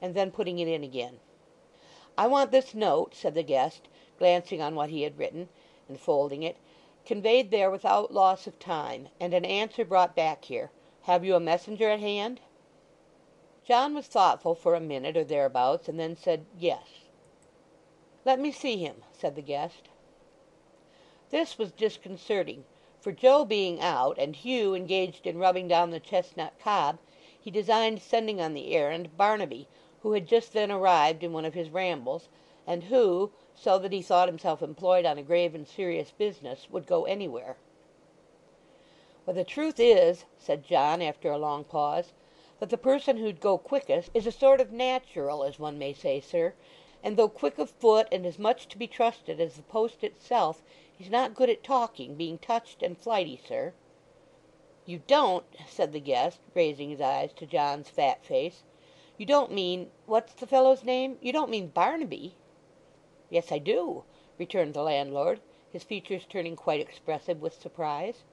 and then putting it in again. "I want this note," said the guest, glancing on what he had written, and folding it, "conveyed there without loss of time, and an answer brought back here. Have you a messenger at hand?" John was thoughtful for a minute or thereabouts, and then said "Yes." "Let me see him," said the guest. This was disconcerting, for Joe being out, and Hugh engaged in rubbing down the chestnut cob, he designed sending on the errand Barnaby, who had just then arrived in one of his rambles, and who, so that he thought himself employed on a grave and serious business, would go anywhere. "Well, the truth is," said John, after a long pause, "that the person who'd go quickest is a sort of natural, as one may say, sir, and though quick of foot and as much to be trusted as the post itself, he's not good at talking, being touched and flighty, sir." "You don't," said the guest, raising his eyes to John's fat face, "you don't mean—what's the fellow's name? You don't mean Barnaby?" "Yes, I do," returned the landlord, his features turning quite expressive with surprise.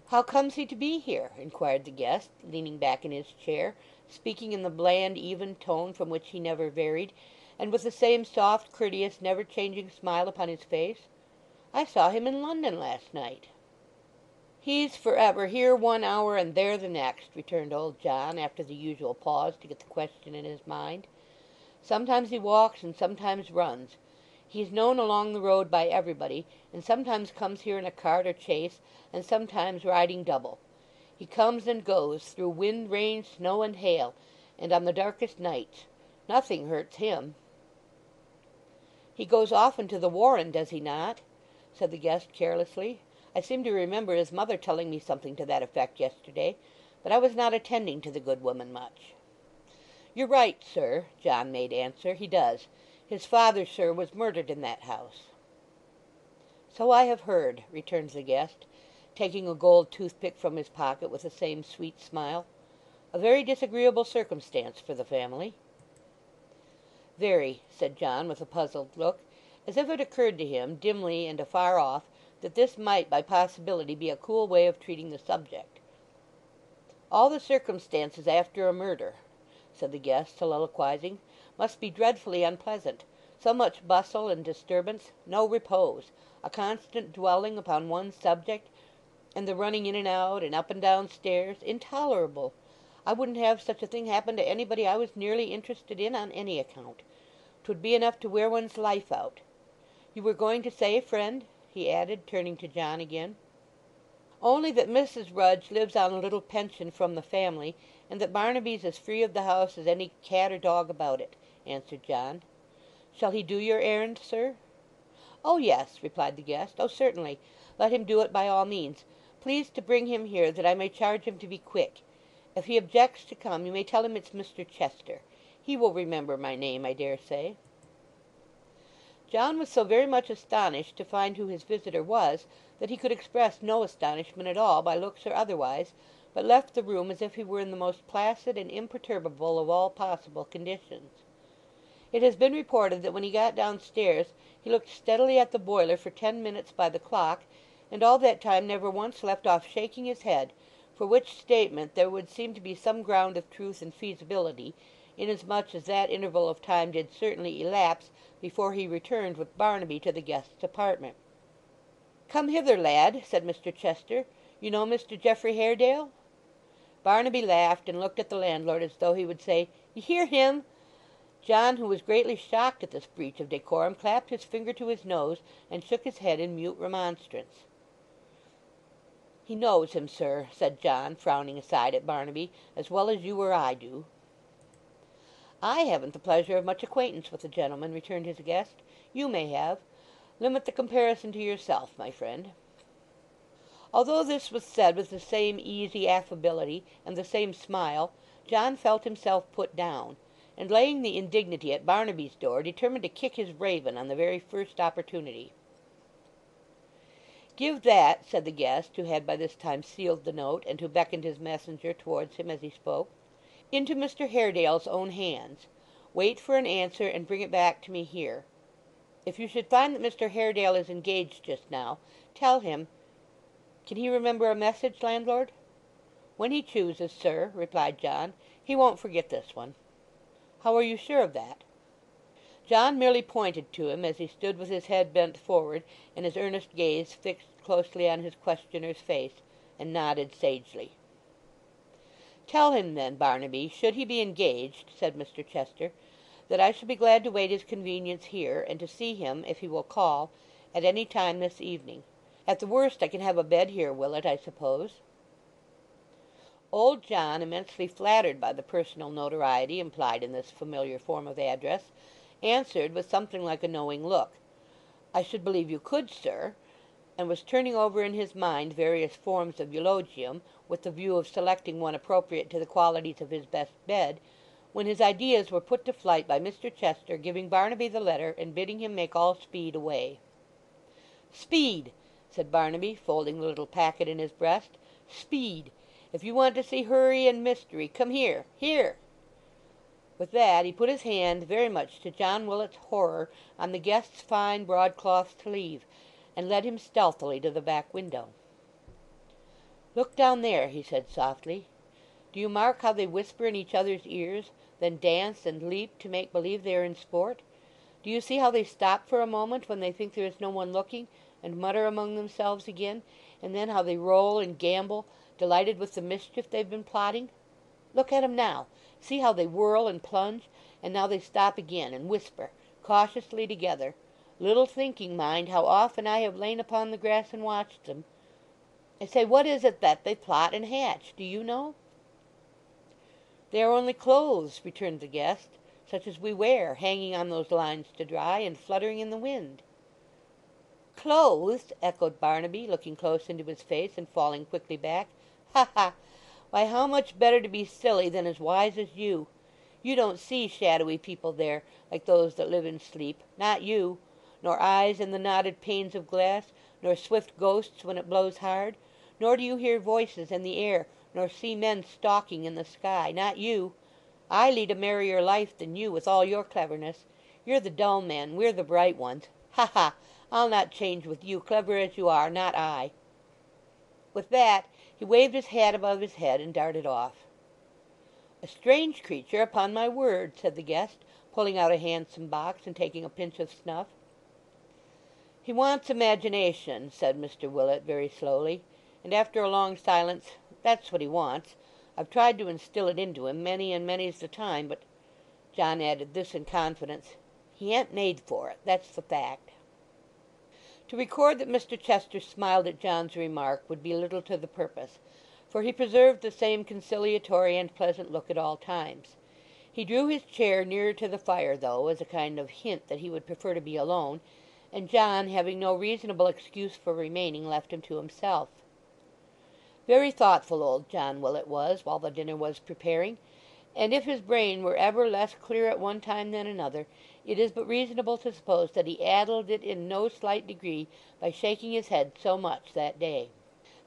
"How comes he to be here?" inquired the guest, leaning back in his chair, speaking in the bland, even tone from which he never varied, and with the same soft, courteous, never-changing smile upon his face. "I saw him in London last night." "He's for ever here 1 hour and there the next," returned old John, after the usual pause to get the question in his mind. "Sometimes he walks and sometimes runs. He's known along the road by everybody, and sometimes comes here in a cart or chaise, and sometimes riding double. He comes and goes through wind, rain, snow, and hail, and on the darkest nights. Nothing hurts him." "He goes often to the Warren, does he not?" said the guest carelessly. "I seem to remember his mother telling me something to that effect yesterday, but I was not attending to the good woman much." "You're right, sir," John made answer. "He does. His father, sir, was murdered in that house." "So I have heard," returned the guest, taking a gold toothpick from his pocket with the same sweet smile. "A very disagreeable circumstance for the family." "Very," said John, with a puzzled look, as if it occurred to him, dimly and afar off, that this might by possibility be a cool way of treating the subject. "All the circumstances after a murder," said the guest, soliloquizing, "must be dreadfully unpleasant. So much bustle and disturbance, no repose, a constant dwelling upon one subject, and the running in and out and up and down stairs, intolerable. I wouldn't have such a thing happen to anybody I was nearly interested in on any account. 'Twould be enough to wear one's life out. You were going to say, friend?" he added, turning to John again. "Only that Mrs. Rudge lives on a little pension from the family, and that Barnaby's as free of the house as any cat or dog about it," answered John. "Shall he do your errand, sir?" "Oh, yes," replied the guest. "Oh, certainly. Let him do it by all means. Please to bring him here that I may charge him to be quick. If he objects to come you may tell him it's Mr. Chester. He will remember my name, I dare say." John was so very much astonished to find who his visitor was that he could express no astonishment at all by looks or otherwise, but left the room as if he were in the most placid and imperturbable of all possible conditions. It has been reported that when he got downstairs he looked steadily at the boiler for 10 minutes by the clock, and all that time never once left off shaking his head, for which statement there would seem to be some ground of truth and feasibility, inasmuch as that interval of time did certainly elapse before he returned with Barnaby to the guest's apartment. "Come hither, lad," said Mr. Chester. "You know Mr. Geoffrey Haredale?" Barnaby laughed and looked at the landlord as though he would say, "You hear him!" John, who was greatly shocked at this breach of decorum, clapped his finger to his nose and shook his head in mute remonstrance. "He knows him, sir," said John, frowning aside at Barnaby, "as well as you or I do." "I haven't the pleasure of much acquaintance with the gentleman," returned his guest. "You may have. Limit the comparison to yourself, my friend." Although this was said with the same easy affability and the same smile, John felt himself put down, and laying the indignity at Barnaby's door, determined to kick his raven on the very first opportunity. "Give that," said the guest, who had by this time sealed the note, and who beckoned his messenger towards him as he spoke, "into Mr. Haredale's own hands. Wait for an answer, and bring it back to me here. If you should find that Mr. Haredale is engaged just now, tell him— Can he remember a message, landlord?" "When he chooses, sir," replied John. "He won't forget this one." "How are you sure of that?" John merely pointed to him as he stood with his head bent forward and his earnest gaze fixed closely on his questioner's face, and nodded sagely. "Tell him then, Barnaby, should he be engaged," said Mr. Chester, "that I shall be glad to wait his convenience here, and to see him, if he will call, at any time this evening. At the worst I can have a bed here, Willet, I suppose?" Old John, immensely flattered by the personal notoriety implied in this familiar form of address, answered with something like a knowing look, "I should believe you could, sir," and was turning over in his mind various forms of eulogium, with the view of selecting one appropriate to the qualities of his best bed, when his ideas were put to flight by Mr. Chester giving Barnaby the letter and bidding him make all speed away. "Speed!" said Barnaby, folding the little packet in his breast. "Speed! If you want to see hurry and mystery, come here, here!" With that he put his hand, very much to John Willet's horror, on the guest's fine broadcloth sleeve, and led him stealthily to the back window. "Look down there," he said softly. "Do you mark how they whisper in each other's ears, then dance and leap to make believe they are in sport? Do you see how they stop for a moment when they think there is no one looking, and mutter among themselves again, and then how they roll and gambol, delighted with the mischief they've been plotting? Look at 'em now. See how they whirl and plunge, and now they stop again and whisper, cautiously together, little thinking, mind, how often I have lain upon the grass and watched them. I say, what is it that they plot and hatch? Do you know?" "They are only clothes," returned the guest, "such as we wear, hanging on those lines to dry, and fluttering in the wind." "Clothes!" echoed Barnaby, looking close into his face and falling quickly back. "Ha ha! Why, how much better to be silly than as wise as you! You don't see shadowy people there, like those that live in sleep, not you, nor eyes in the knotted panes of glass, nor swift ghosts when it blows hard, nor do you hear voices in the air, nor see men stalking in the sky, not you. I lead a merrier life than you, with all your cleverness. You're the dull men, we're the bright ones. Ha ha! I'll not change with you, clever as you are, not I." With that he waved his hat above his head and darted off. "A strange creature, upon my word," said the guest, pulling out a handsome box and taking a pinch of snuff. "He wants imagination," said Mr. Willet very slowly, and after a long silence, "that's what he wants. I've tried to instil it into him many and many's the time, but," John added this in confidence, "he ain't made for it, that's the fact." To record that Mr. Chester smiled at John's remark would be little to the purpose, for he preserved the same conciliatory and pleasant look at all times. He drew his chair nearer to the fire, though, as a kind of hint that he would prefer to be alone, and John, having no reasonable excuse for remaining, left him to himself. Very thoughtful old John Willet was while the dinner was preparing, and if his brain were ever less clear at one time than another, it is but reasonable to suppose that he addled it in no slight degree by shaking his head so much that day.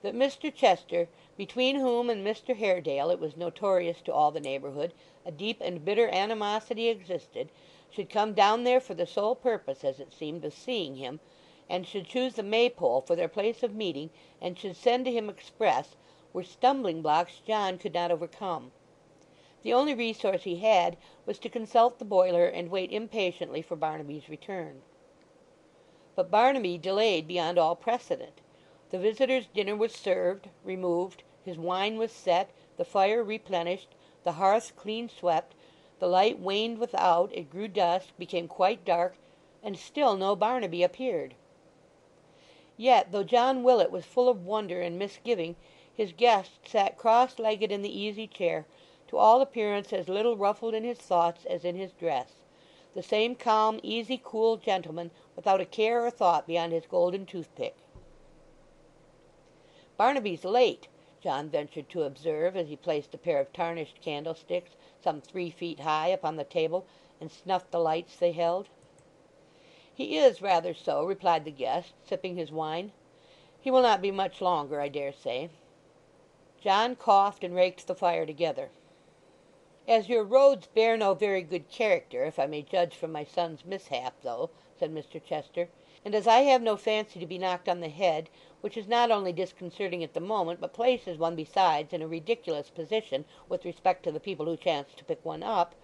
That Mr. Chester, between whom and Mr. Haredale, it was notorious to all the neighbourhood, a deep and bitter animosity existed, should come down there for the sole purpose, as it seemed, of seeing him, and should choose the Maypole for their place of meeting, and should send to him express, were stumbling blocks John could not overcome. The only resource he had was to consult the boiler and wait impatiently for Barnaby's return. But Barnaby delayed beyond all precedent. The visitor's dinner was served, removed, his wine was set, the fire replenished, the hearth clean swept, the light waned without, it grew dusk, became quite dark, and still no Barnaby appeared. Yet, though John Willet was full of wonder and misgiving, his guest sat cross-legged in the easy chair, to all appearance as little ruffled in his thoughts as in his dress, the same calm, easy, cool gentleman, without a care or thought beyond his golden toothpick. "Barnaby's late," John ventured to observe, as he placed a pair of tarnished candlesticks, some 3 feet high, upon the table, and snuffed the lights they held. "He is rather so," replied the guest, sipping his wine. "He will not be much longer, I dare say." John coughed and raked the fire together. "As your roads bear no very good character, if I may judge from my son's mishap, though," said Mr. Chester, "and as I have no fancy to be knocked on the head, which is not only disconcerting at the moment, but places one besides in a ridiculous position with respect to the people who chance to pick one up,